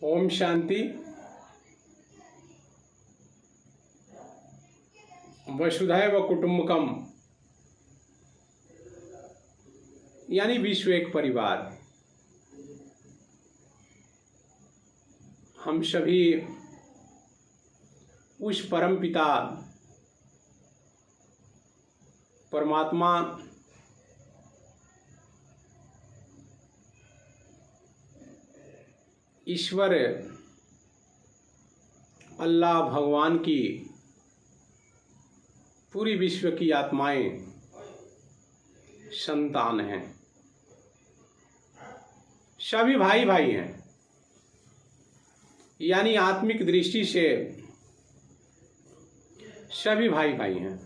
ओम शांति। वसुधैव कुटुंबकम यानी विश्व एक परिवार। हम सभी उस परम पिता परमात्मा ईश्वर अल्लाह भगवान की पूरी विश्व की आत्माएं संतान हैं। सभी भाई भाई हैं, यानी आत्मिक दृष्टि से सभी भाई भाई हैं।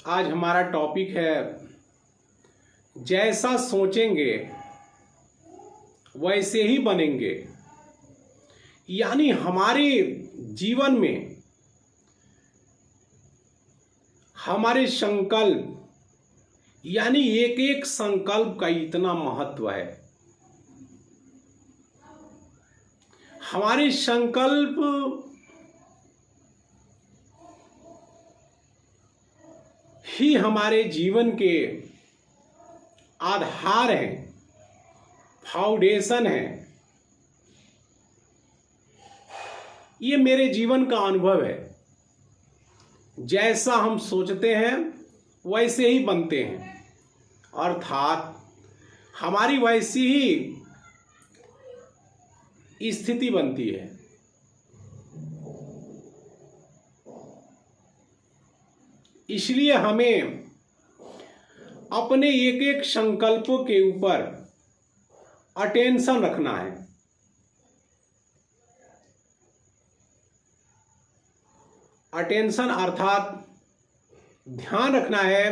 आज हमारा टॉपिक है जैसा सोचेंगे वैसे ही बनेंगे। यानी हमारे जीवन में हमारे संकल्प, यानी एक एक संकल्प का इतना महत्व है। हमारे संकल्प ही हमारे जीवन के आधार हैं, फाउंडेशन है। ये मेरे जीवन का अनुभव है। जैसा हम सोचते हैं वैसे ही बनते हैं, अर्थात हमारी वैसी ही स्थिति बनती है। इसलिए हमें अपने एक एक संकल्पों के ऊपर अटेंशन रखना है। अटेंशन अर्थात ध्यान रखना है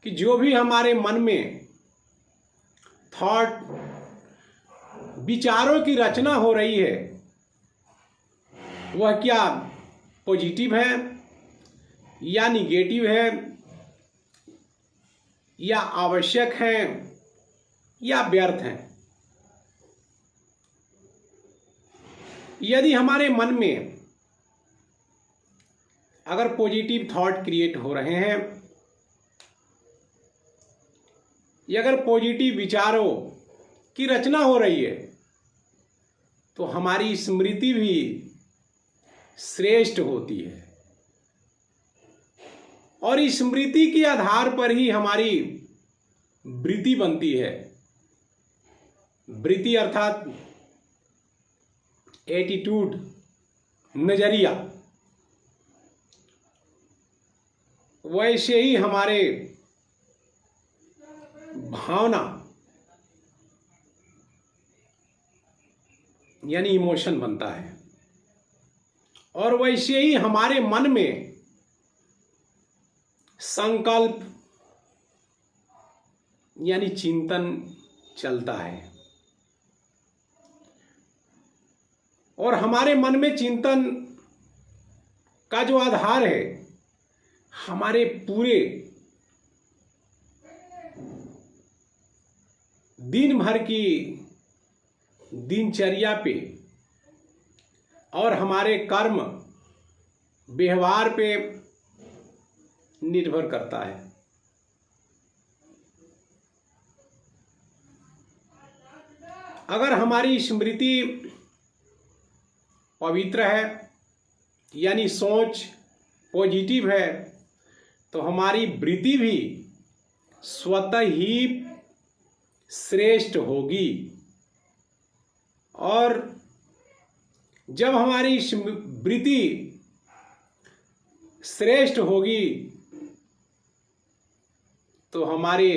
कि जो भी हमारे मन में थॉट, विचारों की रचना हो रही है, वह क्या पॉजिटिव है या निगेटिव है, या आवश्यक है या व्यर्थ है। यदि हमारे मन में अगर पॉजिटिव थॉट क्रिएट हो रहे हैं, या अगर पॉजिटिव विचारों की रचना हो रही है, तो हमारी स्मृति भी श्रेष्ठ होती है। और इस स्मृति के आधार पर ही हमारी वृत्ति बनती है। वृत्ति अर्थात एटीट्यूड, नजरिया। वैसे ही हमारे भावना यानी इमोशन बनता है। और वैसे ही हमारे मन में संकल्प यानी चिंतन चलता है। और हमारे मन में चिंतन का जो आधार है, हमारे पूरे दिन भर की दिनचर्या पे और हमारे कर्म व्यवहार पे निर्भर करता है। अगर हमारी स्मृति पवित्र है, यानी सोच पॉजिटिव है, तो हमारी वृत्ति भी स्वतः ही श्रेष्ठ होगी। और जब हमारी वृत्ति श्रेष्ठ होगी तो हमारी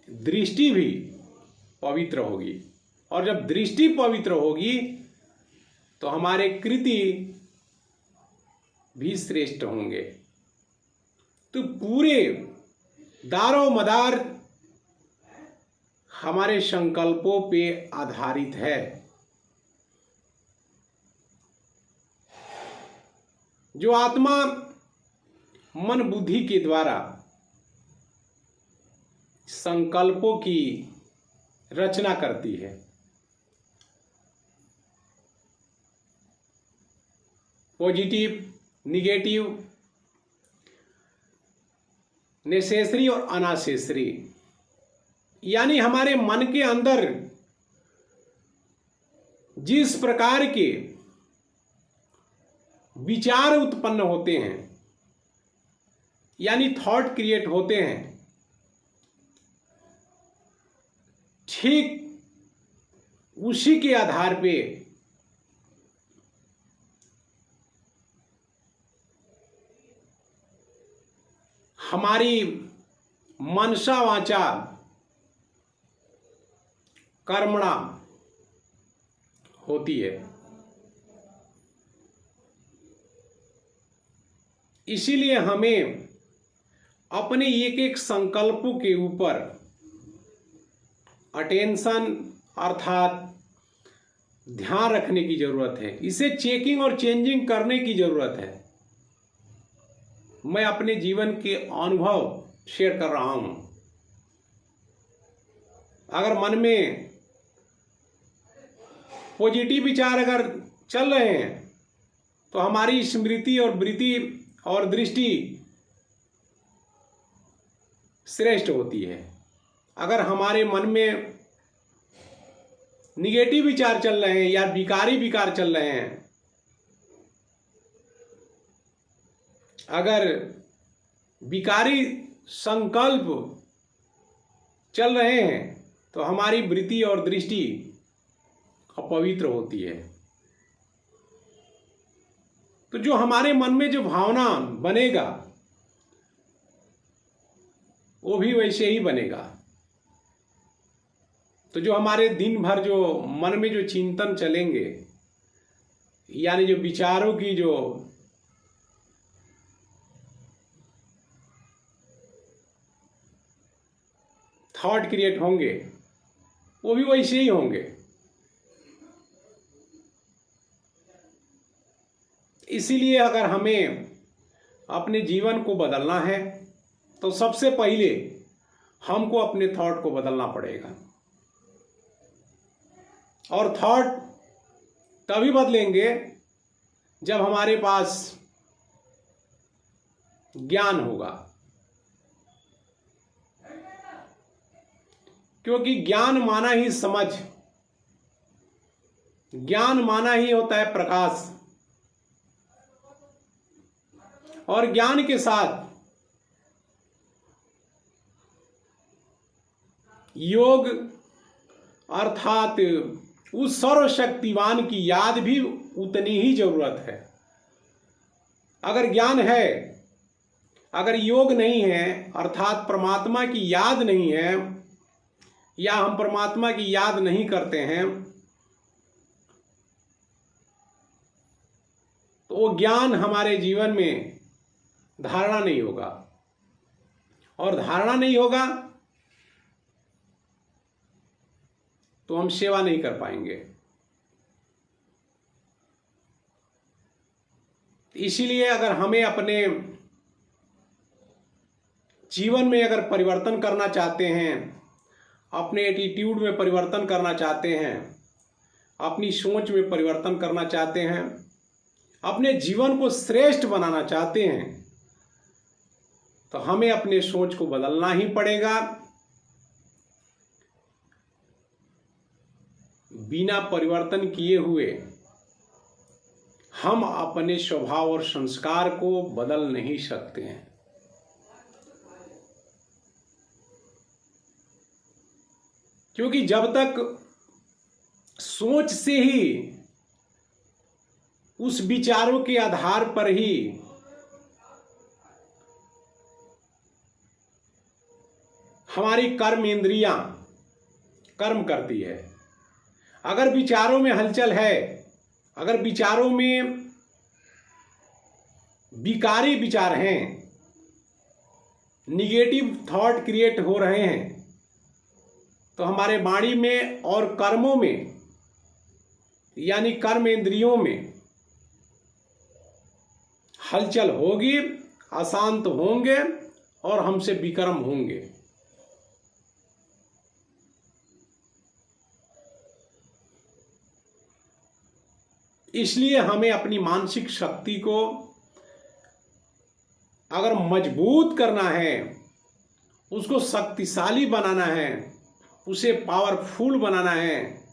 दृष्टि भी पवित्र होगी। और जब दृष्टि पवित्र होगी तो हमारे कृति भी श्रेष्ठ होंगे। तो पूरे दारो मदार हमारे संकल्पों पे आधारित है। जो आत्मा मन बुद्धि के द्वारा संकल्पों की रचना करती है, पॉजिटिव, निगेटिव, नेसेसरी और अननेसेसरी, यानी हमारे मन के अंदर जिस प्रकार के विचार उत्पन्न होते हैं, यानी थॉट क्रिएट होते हैं, ठीक उसी के आधार पे हमारी मनसा वाचा कर्मणा होती है। इसीलिए हमें अपने एक एक संकल्पों के ऊपर अटेंशन अर्थात ध्यान रखने की जरूरत है। इसे चेकिंग और चेंजिंग करने की जरूरत है। मैं अपने जीवन के अनुभव शेयर कर रहा हूं। अगर मन में पॉजिटिव विचार अगर चल रहे हैं तो हमारी स्मृति और वृत्ति और दृष्टि श्रेष्ठ होती है। अगर हमारे मन में निगेटिव विचार चल रहे हैं या विकारी विकार चल रहे हैं, अगर विकारी संकल्प चल रहे हैं तो हमारी वृत्ति और दृष्टि अपवित्र होती है। तो जो हमारे मन में जो भावना बनेगा वो भी वैसे ही बनेगा। तो जो हमारे दिन भर जो मन में जो चिंतन चलेंगे, यानी जो विचारों की जो थॉट क्रिएट होंगे वो भी वैसे ही होंगे। इसीलिए अगर हमें अपने जीवन को बदलना है तो सबसे पहले हमको अपने थॉट को बदलना पड़ेगा। और थॉट तभी बदलेंगे जब हमारे पास ज्ञान होगा, क्योंकि ज्ञान माना ही समझ, ज्ञान माना ही होता है प्रकाश। और ज्ञान के साथ योग अर्थात उस सर्वशक्तिवान की याद भी उतनी ही जरूरत है। अगर ज्ञान है, अगर योग नहीं है अर्थात परमात्मा की याद नहीं है, या हम परमात्मा की याद नहीं करते हैं, तो वो ज्ञान हमारे जीवन में धारणा नहीं होगा। और धारणा नहीं होगा तो हम सेवा नहीं कर पाएंगे। इसीलिए अगर हमें अपने जीवन में अगर परिवर्तन करना चाहते हैं, अपने एटीट्यूड में परिवर्तन करना चाहते हैं, अपनी सोच में परिवर्तन करना चाहते हैं, अपने जीवन को श्रेष्ठ बनाना चाहते हैं, तो हमें अपने सोच को बदलना ही पड़ेगा। बिना परिवर्तन किए हुए हम अपने स्वभाव और संस्कार को बदल नहीं सकते हैं। क्योंकि जब तक सोच से ही, उस विचारों के आधार पर ही हमारी कर्म इंद्रियां कर्म करती है। अगर विचारों में हलचल है, अगर विचारों में विकारी विचार हैं, निगेटिव थॉट क्रिएट हो रहे हैं, तो हमारे वाणी में और कर्मों में यानी कर्म इंद्रियों में हलचल होगी, अशांत होंगे और हमसे विक्रम होंगे। इसलिए हमें अपनी मानसिक शक्ति को अगर मजबूत करना है, उसको शक्तिशाली बनाना है, उसे पावरफुल बनाना है,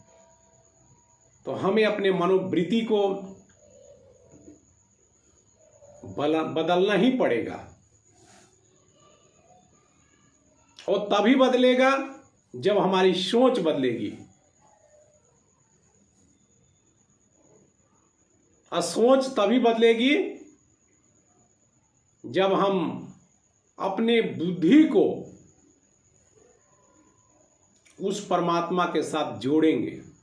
तो हमें अपने मनोवृत्ति को बदलना ही पड़ेगा। और तभी बदलेगा जब हमारी सोच बदलेगी। और सोच तभी बदलेगी जब हम अपने बुद्धि को उस परमात्मा के साथ जोड़ेंगे।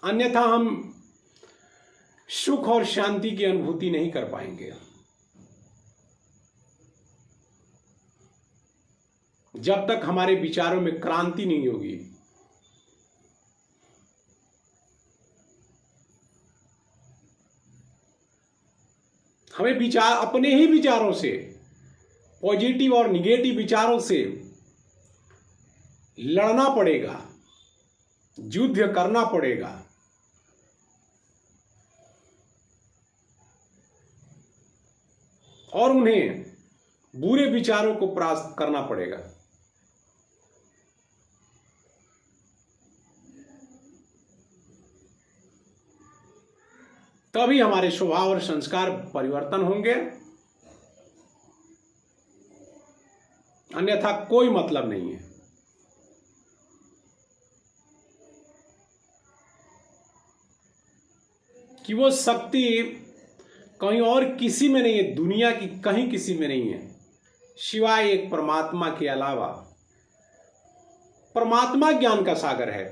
अन्यथा हम सुख और शांति की अनुभूति नहीं कर पाएंगे। जब तक हमारे विचारों में क्रांति नहीं होगी। हमें विचार, अपने ही विचारों से, पॉजिटिव और निगेटिव विचारों से लड़ना पड़ेगा, युद्ध करना पड़ेगा। और उन्हें बुरे विचारों को परास्त करना पड़ेगा। तभी हमारे स्वभाव और संस्कार परिवर्तन होंगे, अन्यथा कोई मतलब नहीं है। कि वो शक्ति कहीं और किसी में नहीं है, दुनिया की कहीं किसी में नहीं है, सिवाय एक परमात्मा के अलावा। परमात्मा ज्ञान का सागर है,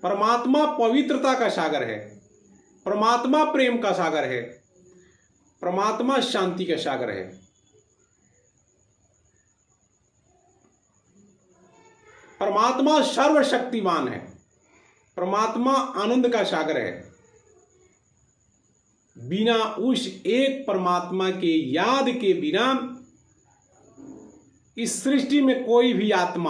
परमात्मा पवित्रता का सागर है, परमात्मा प्रेम का सागर है, परमात्मा शांति का सागर है। परमात्मा सर्वशक्तिमान है, परमात्मा आनंद का सागर है। बिना उस एक परमात्मा के याद के बिना इस सृष्टि में कोई भी आत्मा